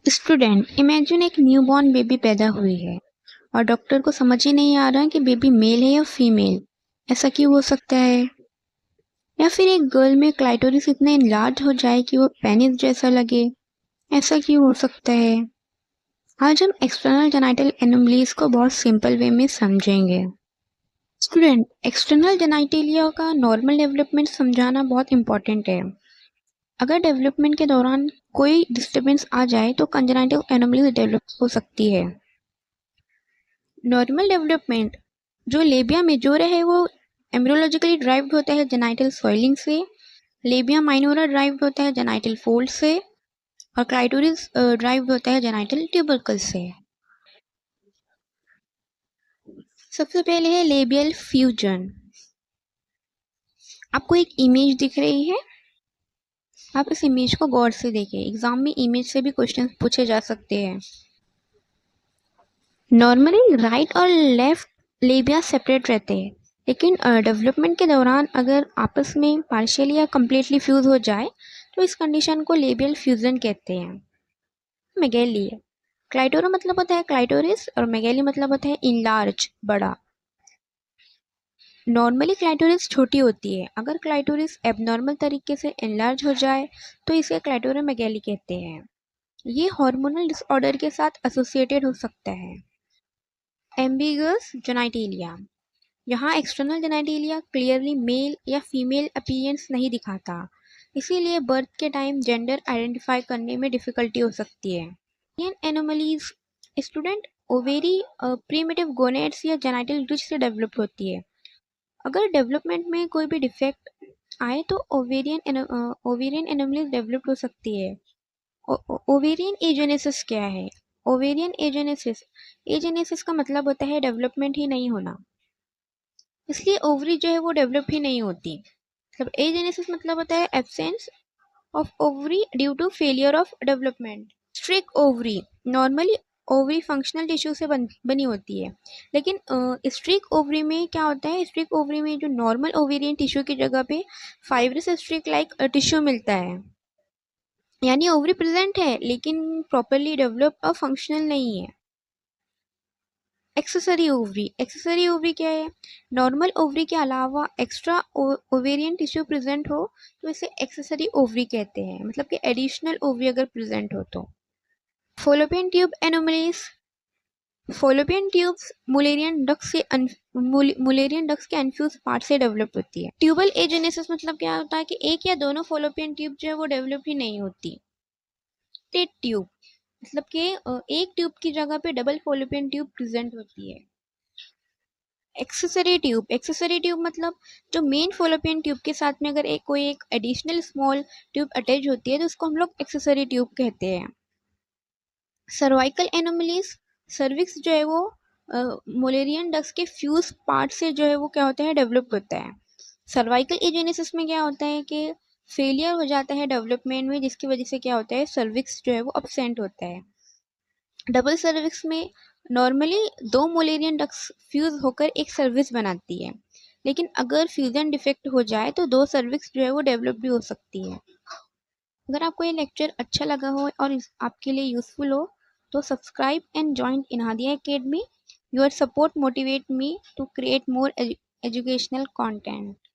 Student, imagine एक newborn baby पैदा हुई है और डॉक्टर को समझ ही नहीं आ रहा कि बेबी मेल है या फीमेल। ऐसा क्यों हो सकता है? या फिर एक गर्ल में क्लाइटोरिस इतने लार्ज हो जाए कि वो पेनिस जैसा लगे। ऐसा क्यों हो सकता है? आज हम एक्सटर्नल जेनाइटल एनोमलीज को बहुत सिंपल वे में समझेंगे। स्टूडेंट, एक्सटर्नल जेनाइटेलिया का नॉर्मल डेवलपमेंट समझाना बहुत इंपॉर्टेंट है। अगर डेवलपमेंट के दौरान कोई डिस्टर्बेंस आ जाए तो कंजेनाइटल एनोमलीज डेवलप हो सकती है। नॉर्मल डेवलपमेंट जो लेबिया मेजोरा है वो एम्ब्रियोलॉजिकली ड्राइव्ड होता है जेनाइटल सॉइलिंग से। लेबिया माइनोरा ड्राइव्ड होता है जेनाइटल फोल्ड से। और क्लाइटोरिस ड्राइव्ड होता है जेनाइटल ट्यूबरकल से। सबसे पहले है लेबियल फ्यूजन। आपको एक इमेज दिख रही है, आप इस इमेज को गौर से देखें। एग्जाम में इमेज से भी क्वेश्चन पूछे जा सकते हैं। नॉर्मली राइट और लेफ्ट लेबिया सेपरेट रहते हैं, लेकिन डेवलपमेंट के दौरान अगर आपस में पार्शियली या कम्प्लीटली फ्यूज हो जाए तो इस कंडीशन को लेबियल फ्यूजन कहते हैं। मेगेली, क्लाइटोरा मतलब होता है क्लाइटोरिस और मेगेली मतलब होता है इनलार्ज, बड़ा। नॉर्मली क्लाइटोरिस छोटी होती है, अगर क्लाइटोरिस एबनॉर्मल तरीके से इनलार्ज हो जाए तो इसे क्लाइटोरोमेगेली कहते हैं। ये हार्मोनल डिसऑर्डर के साथ एसोसिएटेड हो सकता है। एम्बिगस जेनाइटेलिया, यहाँ एक्सटर्नल जेनाइटेलिया क्लियरली मेल या फीमेल अपीयरेंस नहीं दिखाता, इसीलिए बर्थ के टाइम जेंडर आइडेंटिफाई करने में डिफिकल्टी हो सकती है। Anomalies, student, ovary primitive gonads या जेनाइटल रिच से डेवलप होती है। अगर डेवलपमेंट में कोई भी डिफेक्ट आए तो ओवेरियन एनोमलीज डेवलप हो सकती है। ओवेरियन एजेनेसिस क्या है? ओवेरियन एजेनेसिस, एजेनेसिस का मतलब होता है डेवलपमेंट ही नहीं होना, इसलिए ओवरी जो है वो डेवलप ही नहीं होती। मतलब एजेनेसिस मतलब होता है absence of ovary due to failure of development. Streak ovary, normally ovary functional tissue से बनी होती है, लेकिन स्ट्रिक ओवरी में क्या होता है? स्ट्रिक ओवरी में जो नॉर्मल ओवेरियन टिश्यू की जगह पे फाइब्रस स्ट्रिक लाइक टिश्यू मिलता है, यानी ओवरी प्रेजेंट है लेकिन प्रॉपरली डेवलप और फंक्शनल नहीं है। एक्सेसरी ओवरी, एक्सेसरी ओवरी क्या है? नॉर्मल ओवरी के अलावा एक्स्ट्रा ओवेरियन टिश्यू प्रेजेंट हो तो इसे एक्सेसरी ओवरी कहते हैं, मतलब कि एडिशनल ओवरी अगर प्रेजेंट हो तो। Fallopian tube anomalies, fallopian tubes Mullerian ducts से मुलेरियन डक्स के अनफ्यूज पार्ट से डेवलप होती है। ट्यूबल एजेनेसिस मतलब क्या होता है कि एक या दोनों फॉलोपियन ट्यूब जो है वो डेवलप ही नहीं होती। टेट ट्यूब, मतलब कि एक ट्यूब की जगह पे डबल फॉलोपियन ट्यूब प्रेजेंट होती है। एक्सेसरी ट्यूब, एक्सेसरी ट्यूब मतलब जो मेन फॉलोपियन ट्यूब के साथ में अगर कोई एक एडिशनल स्मॉल ट्यूब अटैच होती है तो उसको हम लोग एक्सेसरी ट्यूब कहते हैं। सर्वाइकल एनोमलीज, सर्विक्स जो है वो मोलेरियन डक्स के फ्यूज पार्ट से जो है वो क्या होता है? डेवलप होता है। सर्वाइकल एजेनेसिस में क्या होता है कि फेलियर हो जाता है डेवलपमेंट में, जिसकी वजह से क्या होता है? सर्विक्स जो है वो अपसेंट होता है। डबल सर्विक्स में नॉर्मली दो मोलेरियन डक्स फ्यूज होकर एक सर्विस बनाती है, लेकिन अगर फ्यूजन डिफेक्ट हो जाए तो दो सर्विक्स जो है वो डेवलप भी हो सकती है। अगर आपको ये लेक्चर अच्छा लगा हो और आपके लिए यूजफुल हो तो सब्सक्राइब एंड ज्वाइन इनहादिया academy. Your support motivate me to create more educational content.